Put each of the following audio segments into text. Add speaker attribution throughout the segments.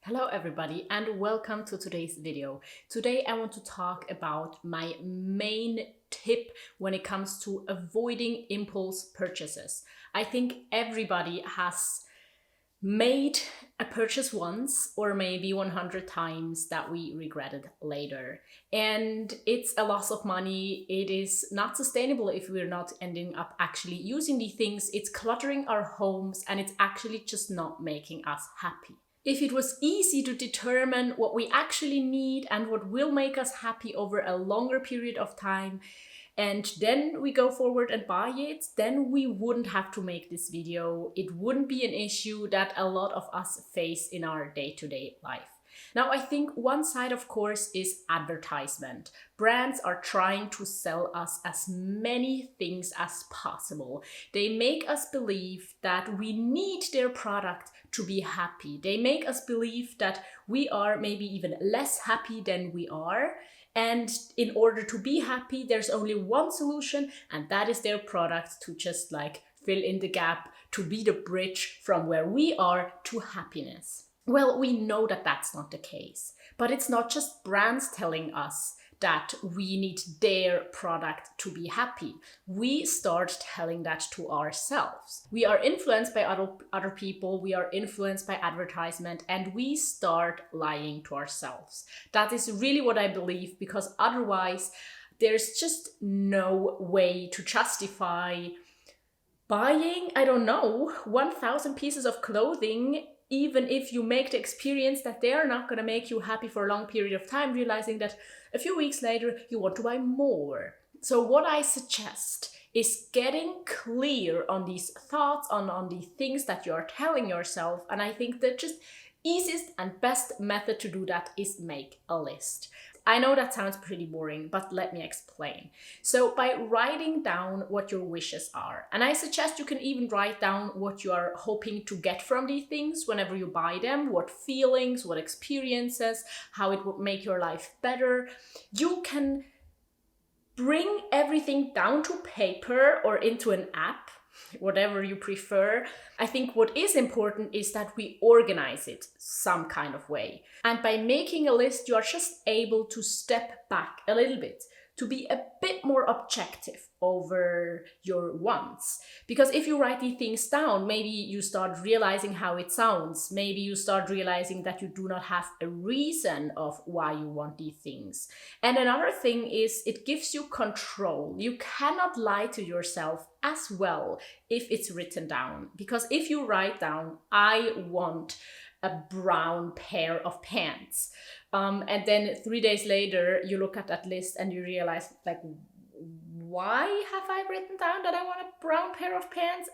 Speaker 1: Hello everybody and welcome to today's video. Today I want to talk about my main tip when it comes to avoiding impulse purchases. I think everybody has made a purchase once or maybe 100 times that we regretted later. And it's a loss of money. It is not sustainable if we're not ending up actually using the things. It's cluttering our homes and it's actually just not making us happy. If it was easy to determine what we actually need and what will make us happy over a longer period of time, and then we go forward and buy it, then we wouldn't have to make this video. It wouldn't be an issue that a lot of us face in our day-to-day life. Now, I think one side, of course, is advertisement. Brands are trying to sell us as many things as possible. They make us believe that we need their product to be happy. They make us believe that we are maybe even less happy than we are. And in order to be happy, there's only one solution, and that is their product to just fill in the gap, to be the bridge from where we are to happiness. Well, we know that that's not the case, but it's not just brands telling us that we need their product to be happy. We start telling that to ourselves. We are influenced by other people, we are influenced by advertisement, and we start lying to ourselves. That is really what I believe, because otherwise there's just no way to justify buying, 1,000 pieces of clothing, even if you make the experience that they are not going to make you happy for a long period of time, realizing that a few weeks later you want to buy more. So what I suggest is getting clear on these thoughts, on the things that you are telling yourself. And I think the just easiest and best method to do that is make a list. I know that sounds pretty boring, but let me explain. So by writing down what your wishes are, and I suggest you can even write down what you are hoping to get from these things whenever you buy them, what feelings, what experiences, how it would make your life better. You can bring everything down to paper or into an app, whatever you prefer. I think what is important is that we organize it some kind of way. And by making a list, you are just able to step back a little bit, to be a bit more objective over your wants. Because if you write these things down, maybe you start realizing how it sounds. Maybe you start realizing that you do not have a reason of why you want these things. And another thing is it gives you control. You cannot lie to yourself as well if it's written down. Because if you write down, I want a brown pair of pants. And then 3 days later, you look at that list and you realize, why have I written down that I want a brown pair of pants?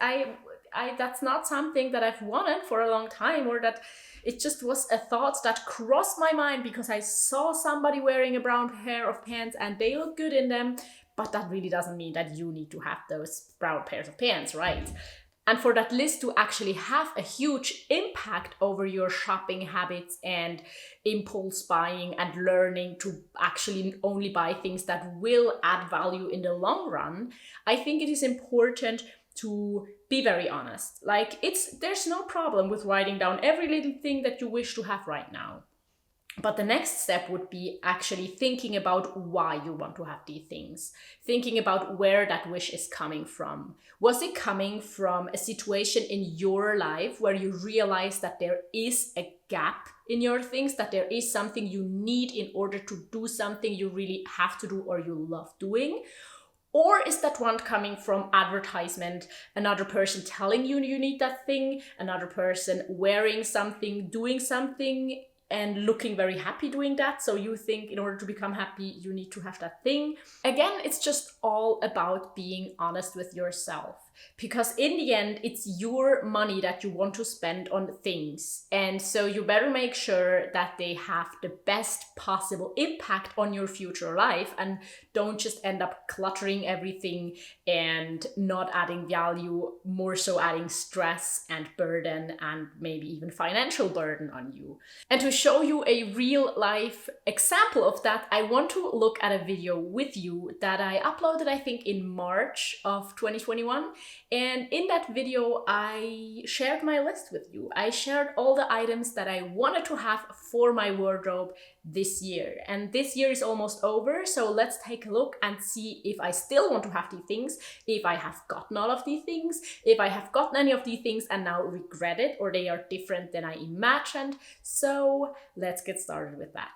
Speaker 1: That's not something that I've wanted for a long time, or that it just was a thought that crossed my mind because I saw somebody wearing a brown pair of pants and they look good in them. But that really doesn't mean that you need to have those brown pairs of pants, right? And for that list to actually have a huge impact over your shopping habits and impulse buying and learning to actually only buy things that will add value in the long run, I think it is important to be very honest. There's no problem with writing down every little thing that you wish to have right now. But the next step would be actually thinking about why you want to have these things. Thinking about where that wish is coming from. Was it coming from a situation in your life where you realize that there is a gap in your things, that there is something you need in order to do something you really have to do or you love doing? Or is that one coming from advertisement, another person telling you you need that thing, another person wearing something, doing something, and looking very happy doing that, so you think in order to become happy, you need to have that thing? Again, it's just all about being honest with yourself. Because in the end, it's your money that you want to spend on things. And so you better make sure that they have the best possible impact on your future life and don't just end up cluttering everything and not adding value, more so adding stress and burden and maybe even financial burden on you. And to show you a real life example of that, I want to look at a video with you that I uploaded, I think, in March of 2021. And in that video, I shared my list with you. I shared all the items that I wanted to have for my wardrobe this year. And this year is almost over, so let's take a look and see if I still want to have these things, if I have gotten all of these things, if I have gotten any of these things and now regret it, or they are different than I imagined. So let's get started with that.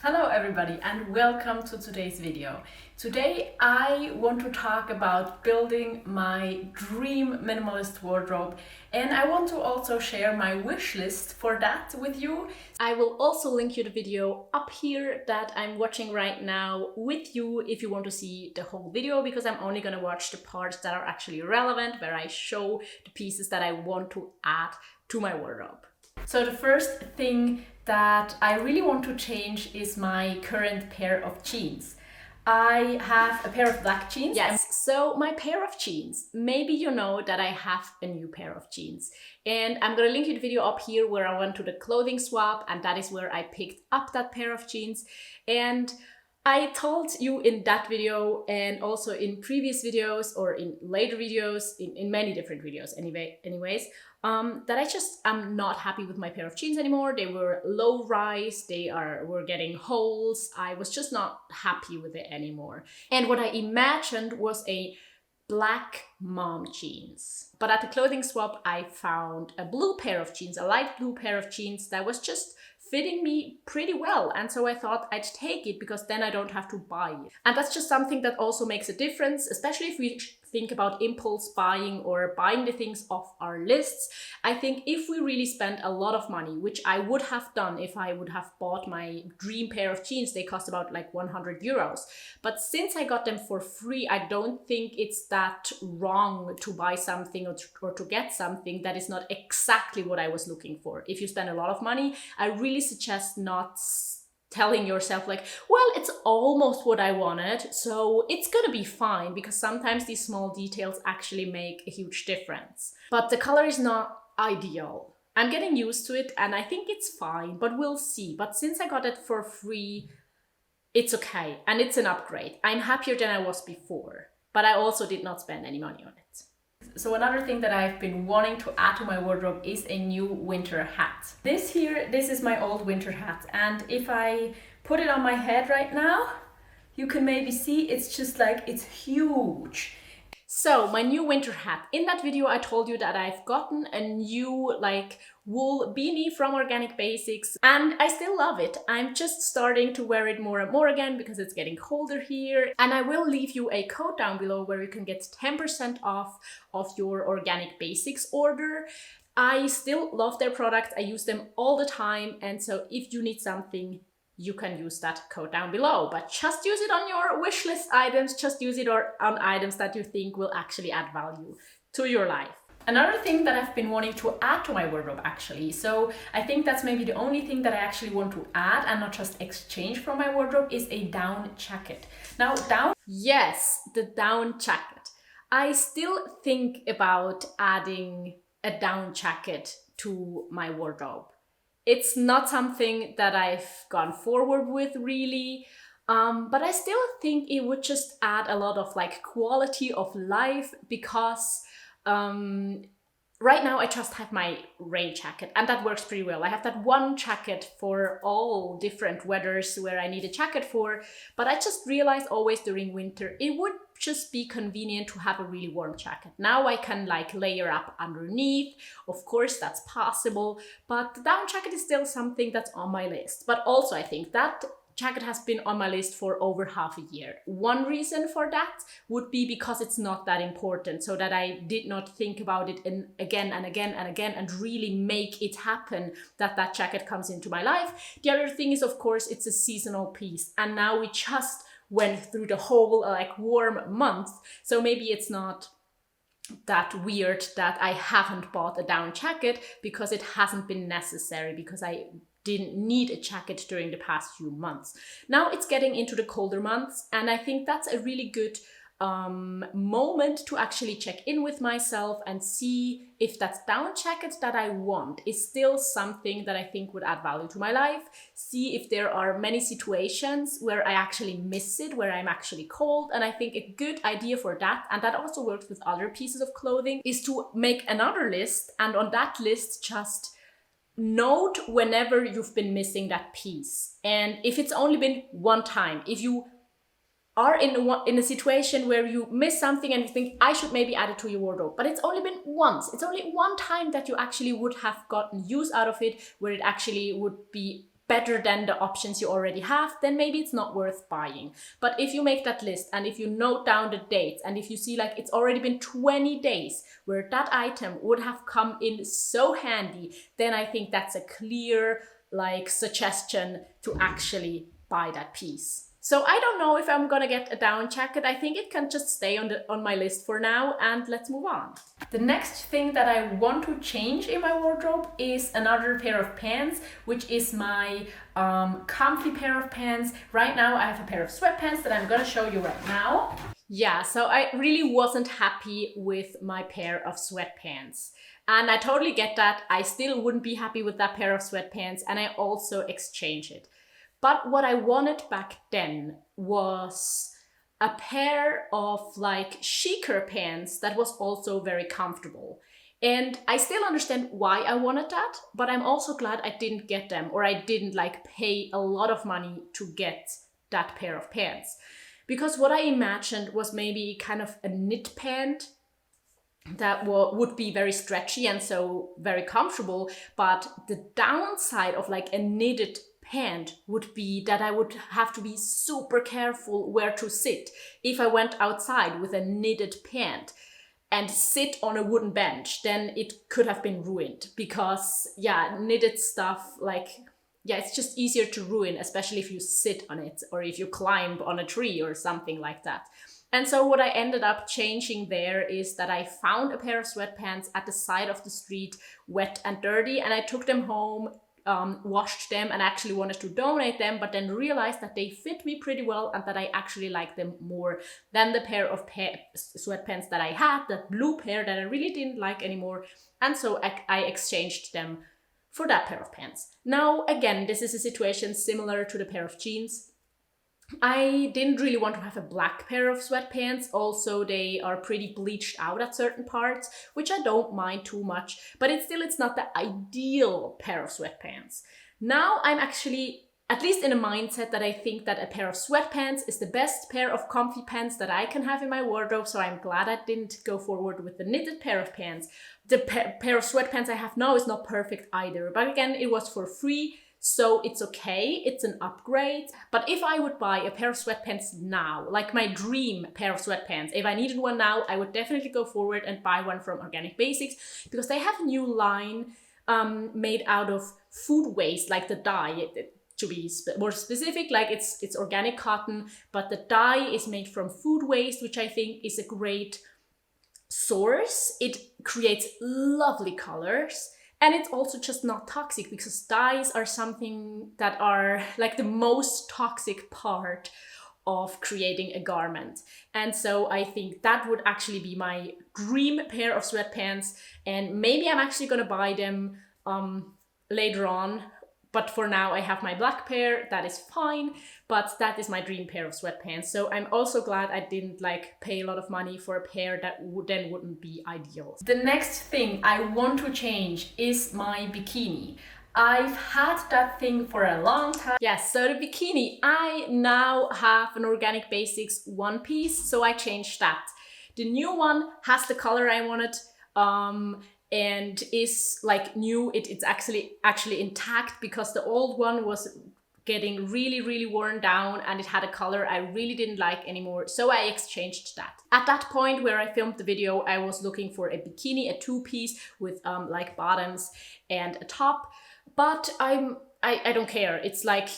Speaker 1: Hello everybody and welcome to today's video. Today I want to talk about building my dream minimalist wardrobe, and I want to also share my wish list for that with you. I will also link you the video up here that I'm watching right now with you if you want to see the whole video, because I'm only going to watch the parts that are actually relevant, where I show the pieces that I want to add to my wardrobe. So the first thing that I really want to change is my current pair of jeans. I have a pair of black jeans. Yes, so my pair of jeans, maybe you know that I have a new pair of jeans. And I'm gonna link you the video up here where I went to the clothing swap, and that is where I picked up that pair of jeans. And I told you in that video and also in previous videos or in later videos, in many different videos anyways, that I just am not happy with my pair of jeans anymore. They were low rise, were getting holes. I was just not happy with it anymore. And what I imagined was a black mom jeans. But at the clothing swap, I found a blue pair of jeans, a light blue pair of jeans that was just fitting me pretty well. And so I thought I'd take it because then I don't have to buy it. And that's just something that also makes a difference, especially if we think about impulse buying or buying the things off our lists. I think if we really spend a lot of money, which I would have done if I would have bought my dream pair of jeans, they cost about like 100 euros. But since I got them for free, I don't think it's that wrong to buy something or to get something that is not exactly what I was looking for. If you spend a lot of money, I really suggest not telling yourself like, well, it's almost what I wanted, so it's gonna be fine, because sometimes these small details actually make a huge difference. But the color is not ideal. I'm getting used to it and I think it's fine, but we'll see. But since I got it for free, it's okay and it's an upgrade. I'm happier than I was before, but I also did not spend any money on it. So another thing that I've been wanting to add to my wardrobe is a new winter hat. This is my old winter hat, and if I put it on my head right now, you can maybe see it's just like, it's huge. So my new winter hat. In that video I told you that I've gotten a new like wool beanie from Organic Basics and I still love it. I'm just starting to wear it more and more again because it's getting colder here. And I will leave you a code down below where you can get 10% off of your Organic Basics order. I still love their products. I use them all the time, and so if you need something, you can use that code down below, but just use it on your wish list items, just use it on items that you think will actually add value to your life. Another thing that I've been wanting to add to my wardrobe actually, so I think that's maybe the only thing that I actually want to add and not just exchange from my wardrobe, is a down jacket. Now yes, the down jacket. I still think about adding a down jacket to my wardrobe. It's not something that I've gone forward with really, but I still think it would just add a lot of like quality of life, because right now I just have my rain jacket and that works pretty well. I have that one jacket for all different weathers where I need a jacket for, but I just realized always during winter it would just be convenient to have a really warm jacket. Now I can like layer up underneath, of course that's possible, but the down jacket is still something that's on my list. But also I think that jacket has been on my list for over half a year. One reason for that would be because it's not that important, so that I did not think about it again and again and again and really make it happen that that jacket comes into my life. The other thing is, of course, it's a seasonal piece, and now we just went through the whole like warm month, so maybe it's not that weird that I haven't bought a down jacket, because it hasn't been necessary, because I didn't need a jacket during the past few months. Now it's getting into the colder months, and I think that's a really good moment to actually check in with myself and see if that down jacket that I want is still something that I think would add value to my life. See if there are many situations where I actually miss it, where I'm actually cold. And I think a good idea for that, and that also works with other pieces of clothing, is to make another list, and on that list just note whenever you've been missing that piece. And if it's only been one time, if you are in a situation where you miss something and you think I should maybe add it to your wardrobe, but it's only been once, it's only one time that you actually would have gotten use out of it, where it actually would be better than the options you already have, then maybe it's not worth buying. But if you make that list and if you note down the dates and if you see like it's already been 20 days where that item would have come in so handy, then I think that's a clear like suggestion to actually buy that piece. So I don't know if I'm gonna get a down jacket. I think it can just stay on my list for now, and let's move on. The next thing that I want to change in my wardrobe is another pair of pants, which is my comfy pair of pants. Right now I have a pair of sweatpants that I'm gonna show you right now. Yeah, so I really wasn't happy with my pair of sweatpants. And I totally get that. I still wouldn't be happy with that pair of sweatpants, and I also exchanged it. But what I wanted back then was a pair of like chicer pants that was also very comfortable. And I still understand why I wanted that, but I'm also glad I didn't get them, or I didn't like pay a lot of money to get that pair of pants. Because what I imagined was maybe kind of a knit pant that would be very stretchy and so very comfortable, but the downside of like a knitted pant would be that I would have to be super careful where to sit if I went outside with a knitted pant and sit on a wooden bench. Then it could have been ruined, because yeah, knitted stuff, like yeah, it's just easier to ruin, especially if you sit on it or if you climb on a tree or something like that. And so what I ended up changing there is that I found a pair of sweatpants at the side of the street, wet and dirty, and I took them home, washed them, and actually wanted to donate them, but then realized that they fit me pretty well and that I actually like them more than the pair of sweatpants that I had, that blue pair that I really didn't like anymore. And so I exchanged them for that pair of pants. Now, again, this is a situation similar to the pair of jeans. I didn't really want to have a black pair of sweatpants. Also, they are pretty bleached out at certain parts, which I don't mind too much, but it's not the ideal pair of sweatpants. Now I'm actually, at least in a mindset that I think that a pair of sweatpants is the best pair of comfy pants that I can have in my wardrobe, so I'm glad I didn't go forward with the knitted pair of pants. The pair of sweatpants I have now is not perfect either, but again, it was for free, so it's okay, it's an upgrade. But if I would buy a pair of sweatpants now, like my dream pair of sweatpants, if I needed one now, I would definitely go forward and buy one from Organic Basics, because they have a new line made out of food waste, like the dye. To be more specific, like it's organic cotton, but the dye is made from food waste, which I think is a great source. It creates lovely colors. And it's also just not toxic, because dyes are something that are like the most toxic part of creating a garment. And so I think that would actually be my dream pair of sweatpants. And maybe I'm actually gonna buy them later on. But for now I have my black pair, that is fine, but that is my dream pair of sweatpants. So I'm also glad I didn't like pay a lot of money for a pair that then wouldn't be ideal. The next thing I want to change is my bikini. I've had that thing for a long time. Yes, so the bikini, I now have an Organic Basics one piece, so I changed that. The new one has the color I wanted, and is like new. It's actually intact, because the old one was getting really worn down and it had a color I really didn't like anymore, so I exchanged that. At that point where I filmed the video, I was looking for a bikini, a two-piece with like bottoms and a top, but I don't care. It's like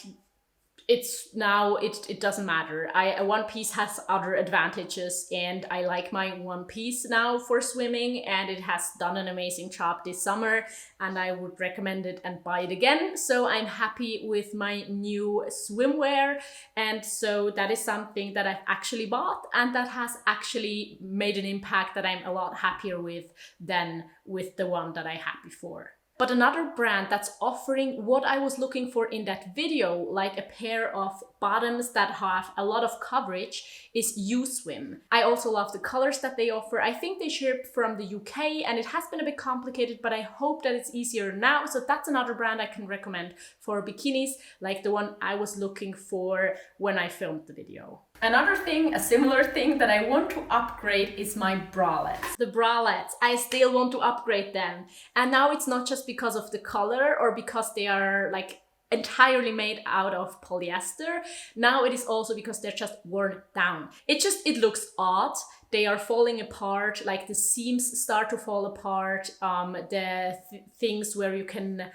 Speaker 1: it's now, it doesn't matter. A one piece has other advantages, and I like my one piece now for swimming, and it has done an amazing job this summer, and I would recommend it and buy it again. So I'm happy with my new swimwear, and so that is something that I've actually bought and that has actually made an impact that I'm a lot happier with than with the one that I had before. But another brand that's offering what I was looking for in that video, like a pair of bottoms that have a lot of coverage, is Swim. I also love the colors that they offer. I think they ship from the UK and it has been a bit complicated, but I hope that it's easier now. So that's another brand I can recommend for bikinis, like the one I was looking for when I filmed the video. Another thing, a similar thing that I want to upgrade is my bralettes. The bralettes, I still want to upgrade them. And now it's not just because of the color or because they are like entirely made out of polyester. Now it is also because they're just worn down. It looks odd. They are falling apart, like the seams start to fall apart. Things where you can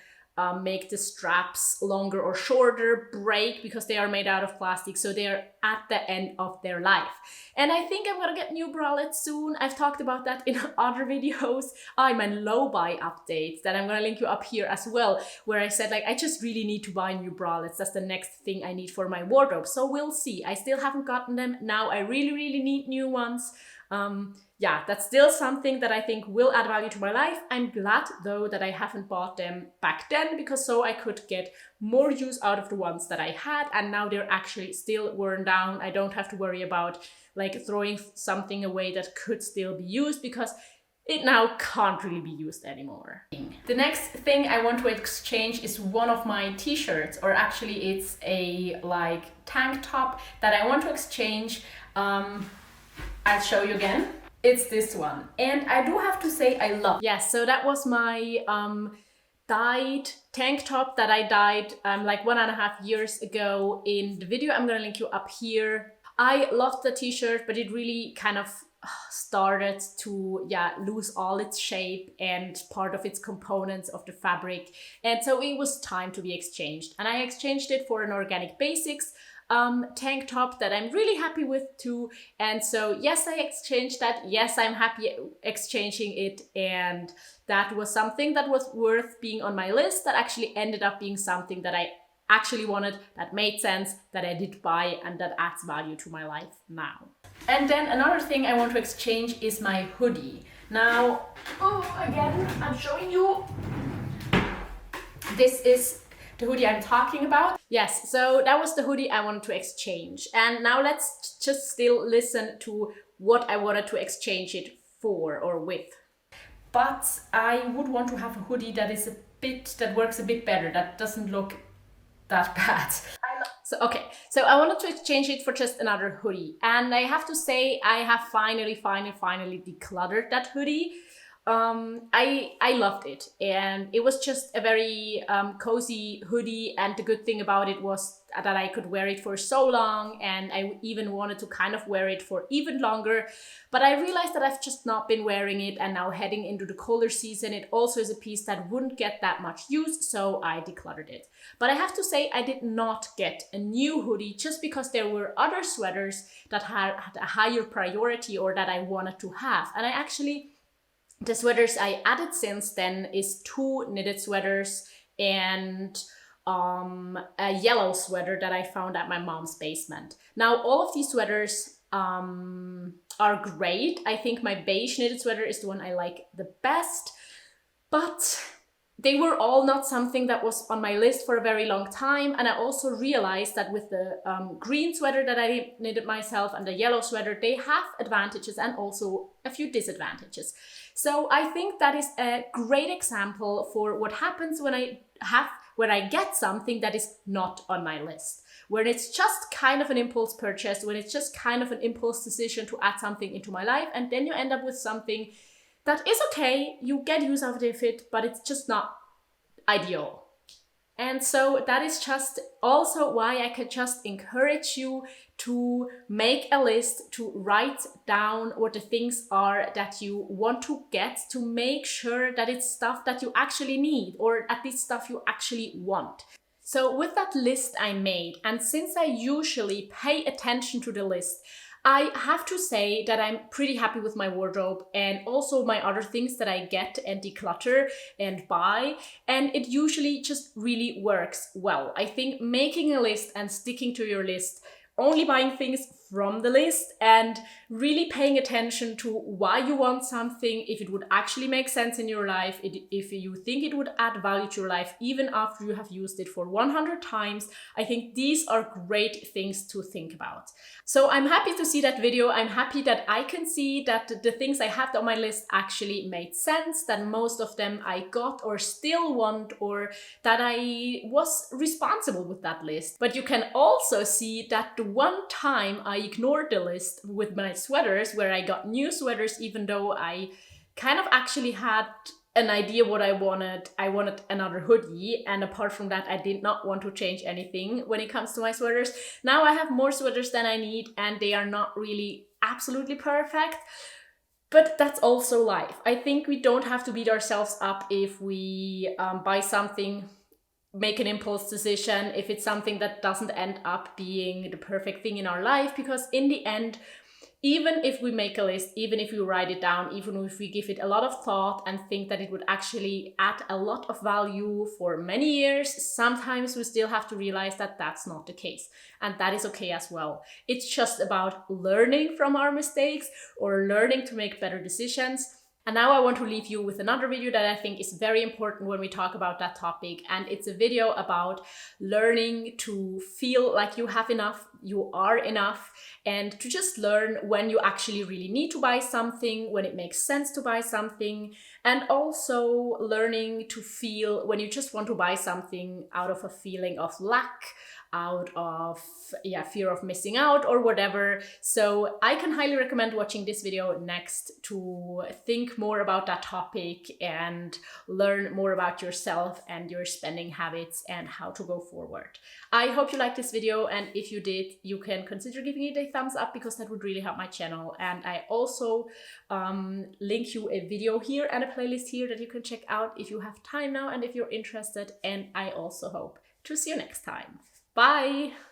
Speaker 1: make the straps longer or shorter break because they are made out of plastic, so they are at the end of their life. And I think I'm gonna get new bralettes soon. I've talked about that in other videos. I mean low buy updates that I'm gonna link you up here as well, where I said like I just really need to buy new bralettes. That's the next thing I need for my wardrobe. So we'll see. I still haven't gotten them. Now I really need new ones. Yeah, that's still something that I think will add value to my life. I'm glad though that I haven't bought them back then, because so I could get more use out of the ones that I had, and now they're actually still worn down. I don't have to worry about like throwing something away that could still be used, because it now can't really be used anymore. The next thing I want to exchange is one of my t-shirts, or actually it's a like tank top that I want to exchange. I'll show you again. It's this one. And I do have to say I love it. Yes, so that was my dyed tank top that I dyed like 1.5 years ago in the video. I'm gonna link you up here. I loved the t-shirt, but it really kind of started to lose all its shape and part of its components of the fabric. And so it was time to be exchanged. And I exchanged it for an Organic Basics tank top that I'm really happy with too. And so yes, I exchanged that. Yes, I'm happy exchanging it. And that was something that was worth being on my list, that actually ended up being something that I actually wanted, that made sense, that I did buy, and that adds value to my life now. And then another thing I want to exchange is my hoodie. Now, again, I'm showing you. This is the hoodie I'm talking about. Yes, so that was the hoodie I wanted to exchange. And now let's just still listen to what I wanted to exchange it for or with. But I would want to have a hoodie that works a bit better, that doesn't look that bad. So I wanted to exchange it for just another hoodie. And I have to say, I have finally decluttered that hoodie. I loved it, and it was just a very cozy hoodie, and the good thing about it was that I could wear it for so long, and I even wanted to kind of wear it for even longer, but I realized that I've just not been wearing it, and now heading into the colder season, it also is a piece that wouldn't get that much use, so I decluttered it. But I have to say, I did not get a new hoodie just because there were other sweaters that had a higher priority or that I wanted to have, and the sweaters I added since then is 2 knitted sweaters and a yellow sweater that I found at my mom's basement. Now, all of these sweaters are great. I think my beige knitted sweater is the one I like the best, but they were all not something that was on my list for a very long time. And I also realized that with the green sweater that I knitted myself and the yellow sweater, they have advantages and also a few disadvantages. So I think that is a great example for what happens when I get something that is not on my list, when it's just kind of an impulse purchase, when it's just kind of an impulse decision to add something into my life, and then you end up with something that is okay, you get use out of it, but it's just not ideal. And so that is just also why I could just encourage you to make a list, to write down what the things are that you want to get, to make sure that it's stuff that you actually need, or at least stuff you actually want. So with that list I made, and since I usually pay attention to the list, I have to say that I'm pretty happy with my wardrobe and also my other things that I get and declutter and buy, and it usually just really works well. I think making a list and sticking to your list, only buying things from the list and really paying attention to why you want something, if it would actually make sense in your life, if you think it would add value to your life even after you have used it for 100 times, I think these are great things to think about. So I'm happy to see that video. I'm happy that I can see that the things I had on my list actually made sense, that most of them I got or still want, or that I was responsible with that list. But you can also see that the one time I ignored the list with my sweaters, where I got new sweaters even though I kind of actually had an idea what I wanted. I wanted another hoodie, and apart from that I did not want to change anything when it comes to my sweaters. Now I have more sweaters than I need and they are not really absolutely perfect, but that's also life. I think we don't have to beat ourselves up if we buy something, make an impulse decision, if it's something that doesn't end up being the perfect thing in our life, because in the end, even if we make a list, even if we write it down, even if we give it a lot of thought and think that it would actually add a lot of value for many years, sometimes we still have to realize that that's not the case. And that is okay as well. It's just about learning from our mistakes or learning to make better decisions. And now I want to leave you with another video that I think is very important when we talk about that topic. And it's a video about learning to feel like you have enough, you are enough, and to just learn when you actually really need to buy something, when it makes sense to buy something, and also learning to feel when you just want to buy something out of a feeling of lack, out of fear of missing out or whatever. So I can highly recommend watching this video next to think more about that topic and learn more about yourself and your spending habits and how to go forward. I hope you liked this video, and if you did, you can consider giving it a thumbs up because that would really help my channel. And I also link you a video here and a playlist here that you can check out if you have time now and if you're interested. And I also hope to see you next time. Bye!